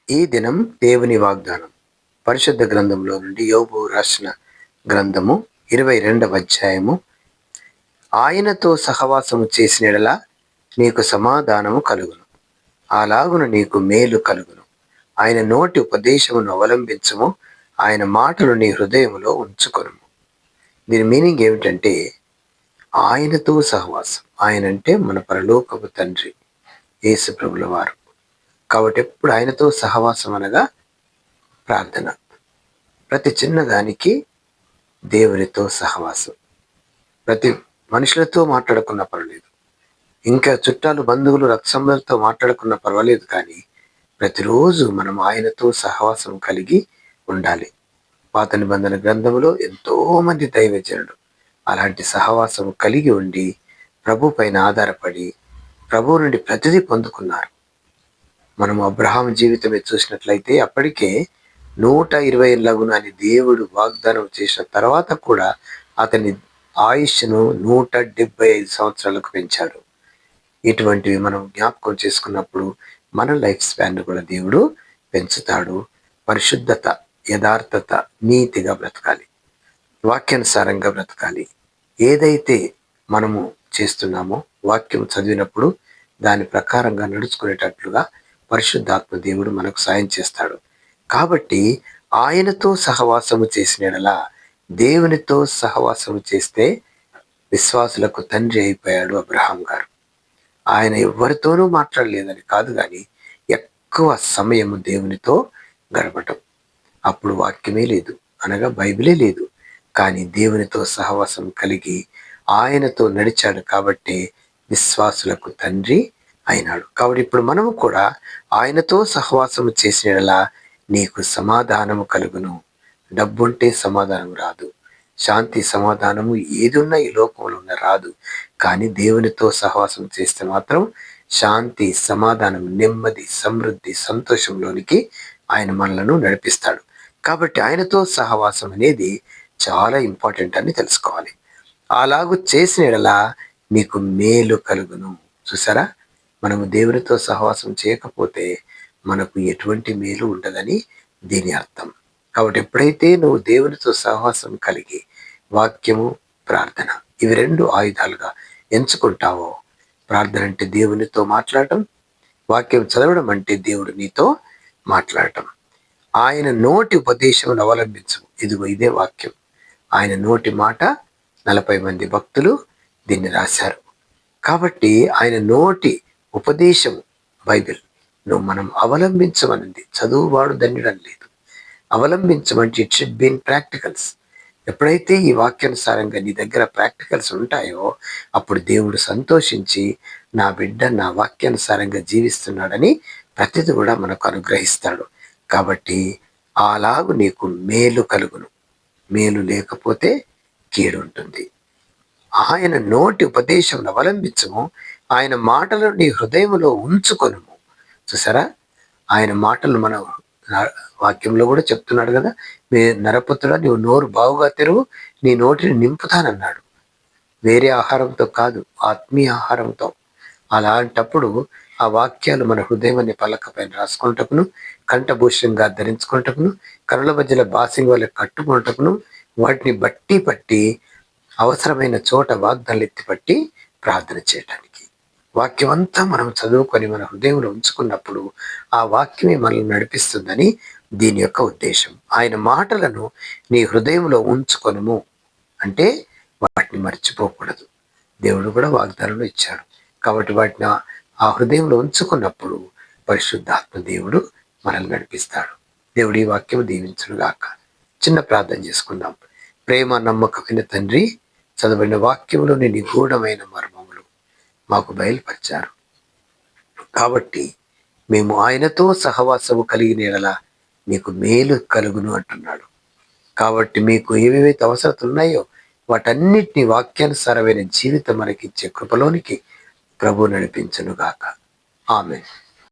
ఈ దినం దేవుని వాగ్దానం పరిశుద్ధ గ్రంథంలో నుండి యోబు రాసిన గ్రంథము 22వ అధ్యాయము. ఆయనతో సహవాసము చేసిన యెడల నీకు సమాధానము కలుగును, అలాగున నీకు మేలు కలుగును. ఆయన నోటి ఉపదేశమును అవలంబించము, ఆయన మాటలు నీ హృదయములో ఉంచుకొనుము. దీని మీనింగ్ ఏమిటంటే, ఆయనతో సహవాసం. ఆయన అంటే మన పరలోకపు తండ్రి యేసు ప్రభుల వారు. కాబట్టి ఎప్పుడు ఆయనతో సహవాసం అనగా ప్రార్థన. ప్రతి చిన్నదానికి దేవునితో సహవాసం. ప్రతి మనుషులతో మాట్లాడుకున్న పర్వాలేదు, ఇంకా చుట్టాలు బంధువులు రక్తంతో మాట్లాడుకున్న పర్వాలేదు, కానీ ప్రతిరోజు మనం ఆయనతో సహవాసం కలిగి ఉండాలి. పాత నిబంధన గ్రంథంలో ఎంతో మంది దైవజనులు అలాంటి సహవాసం కలిగి ఉండి ప్రభు పైన ఆధారపడి ప్రభు నుండి ప్రతిదీ పొందుకున్నారు. మనం అబ్రహాం జీవితమే చూసినట్లయితే అప్పటికే 120 ఏళ్ళగును అని దేవుడు వాగ్దానం చేసిన తర్వాత కూడా అతని ఆయుష్ను 175 సంవత్సరాలకు పెంచాడు. ఇటువంటివి మనం జ్ఞాపకం చేసుకున్నప్పుడు మన లైఫ్ స్పాన్ కూడా దేవుడు పెంచుతాడు. పరిశుద్ధత, యథార్థత, నీతిగా బ్రతకాలి, వాక్యానుసారంగా బ్రతకాలి. ఏదైతే మనము చేస్తున్నామో వాక్యం చదివినప్పుడు దాని ప్రకారంగా నడుచుకునేటట్లుగా పరిశుద్ధాత్మ దేవుడు మనకు సాయం చేస్తాడు. కాబట్టి ఆయనతో సహవాసము చేసిన యెడల, దేవునితో సహవాసము చేస్తే విశ్వాసులకు తండ్రి అయిపోయాడు అబ్రహాం గారు. ఆయన ఎవరితోనూ మాట్లాడలేదని కాదు, కానీ ఎక్కువ సమయము దేవునితో గడపటం. అప్పుడు వాక్యమే లేదు, అనగా బైబిలే లేదు, కానీ దేవునితో సహవాసం కలిగి ఆయనతో నడిచాడు కాబట్టి విశ్వాసులకు తండ్రి అయినాడు. కాబట్టి ఇప్పుడు మనము కూడా ఆయనతో సహవాసము చేసిన యెడల నీకు సమాధానము కలుగును. డబ్బుంటే సమాధానం రాదు, శాంతి సమాధానము ఏది ఉన్నా ఈ లోకంలో ఉన్న రాదు, కానీ దేవునితో సహవాసం చేస్తే మాత్రం శాంతి, సమాధానం, నెమ్మది, సమృద్ధి, సంతోషంలోనికి ఆయన మనలను నడిపిస్తాడు. కాబట్టి ఆయనతో సహవాసం అనేది చాలా ఇంపార్టెంట్ అని తెలుసుకోవాలి. అలాగూ చేసిన యెడల నీకు మేలు కలుగును. చూసారా, మనము దేవునితో సహవాసం చేయకపోతే మనకు ఎటువంటి మేలు ఉండదని దీని అర్థం. కాబట్టి ఎప్పుడైతే నువ్వు దేవునితో సహవాసం కలిగి వాక్యము, ప్రార్థన ఇవి 2 ఆయుధాలుగా ఎంచుకుంటావో, ప్రార్థన అంటే దేవునితో మాట్లాడటం, వాక్యం చదవడం అంటే దేవుడు నీతో మాట్లాడటం. ఆయన నోటి ఉపదేశమును అవలంబించము. ఇదిగో ఇదే వాక్యం. ఆయన నోటి మాట 40 మంది భక్తులు దీన్ని రాశారు. కాబట్టి ఆయన నోటి ఉపదేశం బైబిల్ మనం అవలంబించమనింది. చదువువాడు ధన్యుడని లేదు, అవలంబించమంటే it should be in practicals. ఎప్పుడైతే ఈ వాక్యానుసారంగా నీ దగ్గర ప్రాక్టికల్స్ ఉంటాయో అప్పుడు దేవుడు సంతోషించి నా బిడ్డ నా వాక్యానుసారంగా జీవిస్తున్నాడని ప్రతిది కూడా మనకు అనుగ్రహిస్తాడు. కాబట్టి అలాగు నీకు మేలు కలుగును. మేలు లేకపోతే కీడు ఉంటుంది. ఆయన నోటి ఉపదేశం అవలంబించము, ఆయన మాటలు నీ హృదయంలో ఉంచుకొనుము. చూసారా, ఆయన మాటలు మన వాక్యంలో కూడా చెప్తున్నాడు కదా, మీ నరపుత్రుడా నీవు నోరు బావుగా తెరువు, నీ నోటిని నింపుతానన్నాడు. వేరే ఆహారంతో కాదు, ఆత్మీయ ఆహారంతో. అలాంటప్పుడు ఆ వాక్యాలు మన హృదయం అనే పలక పైన రాసుకుంటకును, కంఠభూషంగా ధరించుకుంటకును, కనుల మధ్యలో బాసింగ్ వల్ల కట్టుకుంటకును, వాటిని బట్టి పట్టి అవసరమైన చోట వాగ్దానాలు ఎత్తిపట్టి ప్రార్థన చేయటానికి. వాక్యం అంతా మనం చదువుకొని మన హృదయంలో ఉంచుకున్నప్పుడు ఆ వాక్యమే మనల్ని నడిపిస్తుందని దీని యొక్క ఉద్దేశం. ఆయన మాటలను నీ హృదయంలో ఉంచుకొనుము అంటే వాటిని మర్చిపోకూడదు. దేవుడు కూడా వాగ్దానంలో ఇచ్చాడు. కాబట్టి వాటిని ఆ హృదయంలో ఉంచుకున్నప్పుడు పరిశుద్ధాత్మ దేవుడు మనల్ని నడిపిస్తాడు. దేవుడి వాక్యం దీవించునుగాక. చిన్న ప్రార్థన చేసుకుందాం. ప్రేమ నమ్మకమైన తండ్రి, చదవబడిన వాక్యంలోని నిగూఢమైన మర్మములు మాకు బయలుపరిచారు. కాబట్టి మేము ఆయనతో సహవాసము కలిగిన యెడల నీకు మేలు కలుగును అంటున్నాడు. కాబట్టి మీకు ఏవేవైతే అవసరతలు ఉన్నాయో వాటన్నిటిని వాక్యానుసారమైన జీవితం మనకిచ్చే కృపలోనికి ప్రభు నడిపించునుగాక. ఆమేన్.